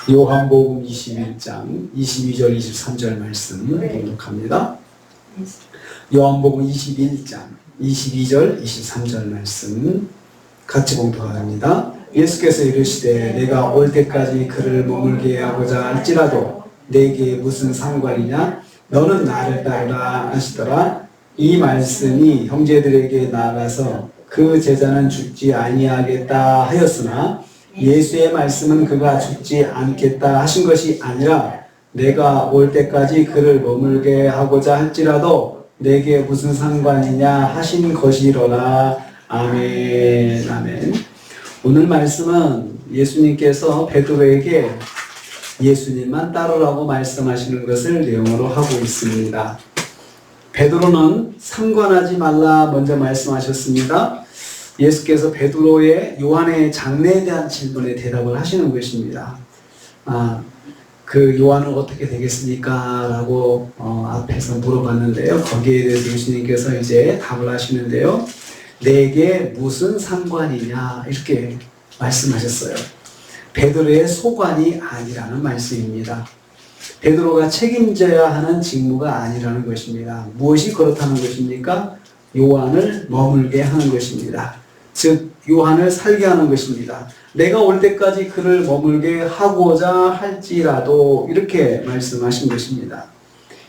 요한복음 21장 22절 23절 말씀 봉독합니다. 요한복음 21장 22절 23절 말씀 같이 봉독합니다. 예수께서 이르시되 내가 올 때까지 그를 머물게 하고자 할지라도 내게 무슨 상관이냐? 너는 나를 따르라 하시더라. 이 말씀이 형제들에게 나아가서 그 제자는 죽지 아니하겠다 하였으나 예수의 말씀은 그가 죽지 않겠다 하신 것이 아니라 내가 올 때까지 그를 머물게 하고자 할지라도 내게 무슨 상관이냐 하신 것이로라. 아멘. 아멘. 오늘 말씀은 예수님께서 베드로에게 예수님만 따르라고 말씀하시는 것을 내용으로 하고 있습니다. 베드로는 상관하지 말라 먼저 말씀하셨습니다. 예수께서 베드로의 요한의 장래에 대한 질문에 대답을 하시는 것입니다. 그 요한은 어떻게 되겠습니까? 라고 앞에서 물어봤는데요. 거기에 대해서 예수님께서 이제 답을 하시는데요. 내게 무슨 상관이냐 이렇게 말씀하셨어요. 베드로의 소관이 아니라는 말씀입니다. 베드로가 책임져야 하는 직무가 아니라는 것입니다. 무엇이 그렇다는 것입니까? 요한을 머물게 하는 것입니다. 즉 요한을 살게 하는 것입니다. 내가 올 때까지 그를 머물게 하고자 할지라도 이렇게 말씀하신 것입니다.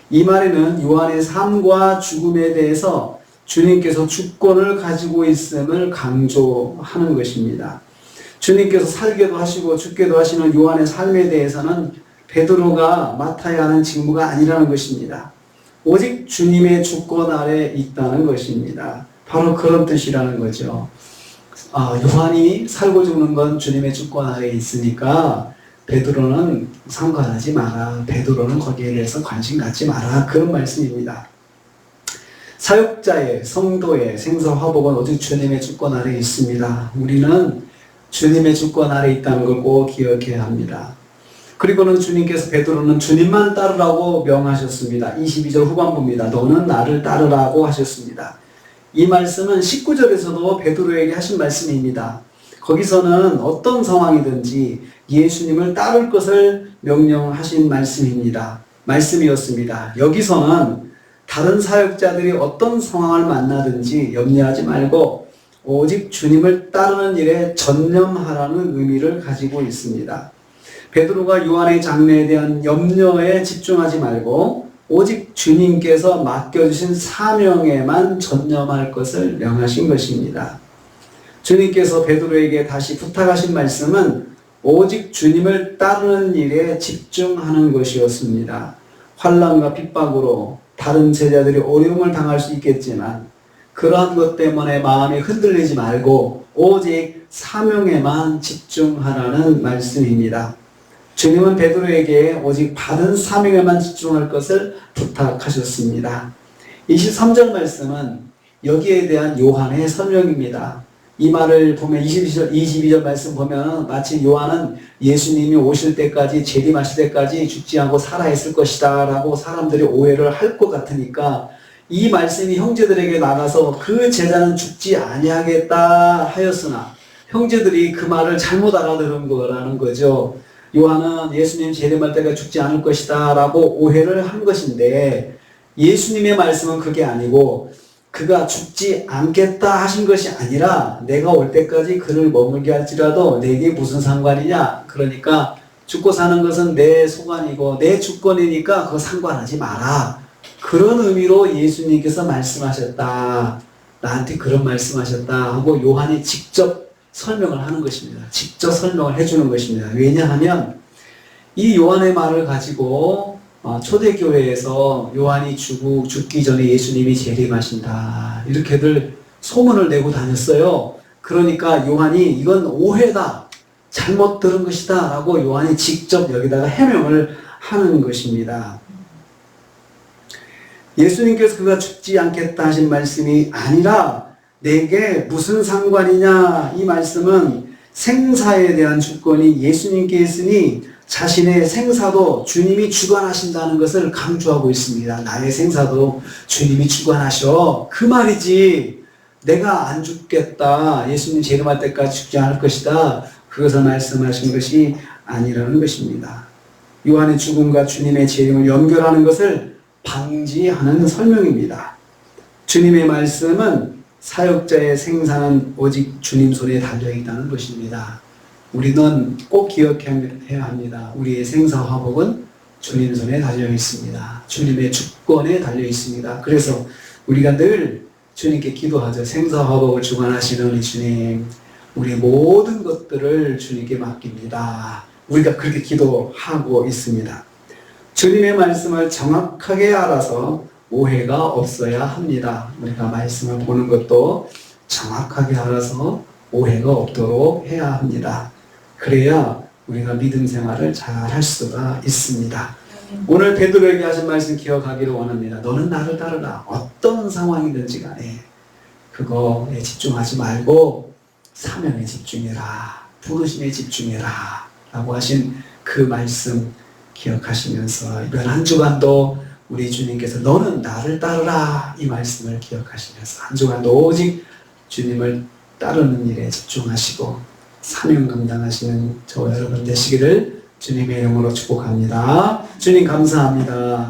이 말에는 요한의 삶과 죽음에 대해서 주님께서 주권을 가지고 있음을 강조하는 것입니다. 주님께서 살게도 하시고 죽게도 하시는 요한의 삶에 대해서는 베드로가 맡아야 하는 직무가 아니라는 것입니다. 오직 주님의 주권 아래 있다는 것입니다. 바로 그런 뜻이라는 거죠. 요한이 살고 죽는 건 주님의 주권 아래 있으니까 베드로는 상관하지 마라. 베드로는 거기에 대해서 관심 갖지 마라. 그런 말씀입니다. 사역자의, 성도의 생사화복은 오직 주님의 주권 아래 있습니다. 우리는 주님의 주권 아래 있다는 걸 꼭 기억해야 합니다. 그리고는 주님께서 베드로는 주님만 따르라고 명하셨습니다. 22절 후반부입니다. 너는 나를 따르라고 하셨습니다. 이 말씀은 19절에서도 베드로에게 하신 말씀입니다. 거기서는 어떤 상황이든지 예수님을 따를 것을 명령하신 말씀이었습니다. 여기서는 다른 사역자들이 어떤 상황을 만나든지 염려하지 말고 오직 주님을 따르는 일에 전념하라는 의미를 가지고 있습니다. 베드로가 요한의 장래에 대한 염려에 집중하지 말고 오직 주님께서 맡겨주신 사명에만 전념할 것을 명하신 것입니다. 주님께서 베드로에게 다시 부탁하신 말씀은 오직 주님을 따르는 일에 집중하는 것이었습니다. 환난과 핍박으로 다른 제자들이 어려움을 당할 수 있겠지만 그러한 것 때문에 마음이 흔들리지 말고 오직 사명에만 집중하라는 말씀입니다. 주님은 베드로에게 오직 받은 사명에만 집중할 것을 부탁하셨습니다. 23절 말씀은 여기에 대한 요한의 설명입니다. 이 말을 보면 22절 말씀 보면 마치 요한은 예수님이 오실 때까지 재림하실 때까지 죽지 않고 살아있을 것이다 라고 사람들이 오해를 할 것 같으니까 이 말씀이 형제들에게 나가서 그 제자는 죽지 아니하겠다 하였으나 형제들이 그 말을 잘못 알아들은 거라는 거죠. 요한은 예수님 재림할 때가 죽지 않을 것이다 라고 오해를 한 것인데 예수님의 말씀은 그게 아니고 그가 죽지 않겠다 하신 것이 아니라 내가 올 때까지 그를 머물게 할지라도 내게 무슨 상관이냐. 그러니까 죽고 사는 것은 내 소관이고 내 주권이니까 그거 상관하지 마라. 그런 의미로 예수님께서 말씀하셨다. 나한테 그런 말씀하셨다 하고 요한이 직접 설명을 하는 것입니다. 직접 설명을 해주는 것입니다. 왜냐하면 이 요한의 말을 가지고 초대교회에서 요한이 죽기 전에 예수님이 재림하신다 이렇게들 소문을 내고 다녔어요. 그러니까 요한이 이건 오해다, 잘못 들은 것이다 라고 요한이 직접 여기다가 해명을 하는 것입니다. 예수님께서 그가 죽지 않겠다 하신 말씀이 아니라 내게 무슨 상관이냐. 이 말씀은 생사에 대한 주권이 예수님께 있으니 자신의 생사도 주님이 주관하신다는 것을 강조하고 있습니다. 나의 생사도 주님이 주관하셔. 그 말이지 내가 안 죽겠다. 예수님 재림할 때까지 죽지 않을 것이다. 그것을 말씀하신 것이 아니라는 것입니다. 요한의 죽음과 주님의 재림을 연결하는 것을 방지하는 설명입니다. 주님의 말씀은 사역자의 생사는 오직 주님 손에 달려있다는 것입니다. 우리는 꼭 기억해야 합니다. 우리의 생사화복은 주님 손에 달려있습니다. 주님의 주권에 달려있습니다. 그래서 우리가 늘 주님께 기도하죠. 생사화복을 주관하시는 우리 주님, 우리 모든 것들을 주님께 맡깁니다. 우리가 그렇게 기도하고 있습니다. 주님의 말씀을 정확하게 알아서 오해가 없어야 합니다. 우리가 말씀을 보는 것도 정확하게 알아서 오해가 없도록 해야 합니다. 그래야 우리가 믿음 생활을 잘 할 수가 있습니다. 오늘 베드로에게 하신 말씀 기억하기를 원합니다. 너는 나를 따르라. 어떤 상황이든지 간에 그거에 집중하지 말고 사명에 집중해라. 부르심에 집중해라. 라고 하신 그 말씀 기억하시면서 이번 한 주간도 우리 주님께서 너는 나를 따르라 이 말씀을 기억하시면서 한 주간도 오직 주님을 따르는 일에 집중하시고 사명 감당하시는 저와 여러분 되시기를 주님의 이름으로 축복합니다. 주님 감사합니다.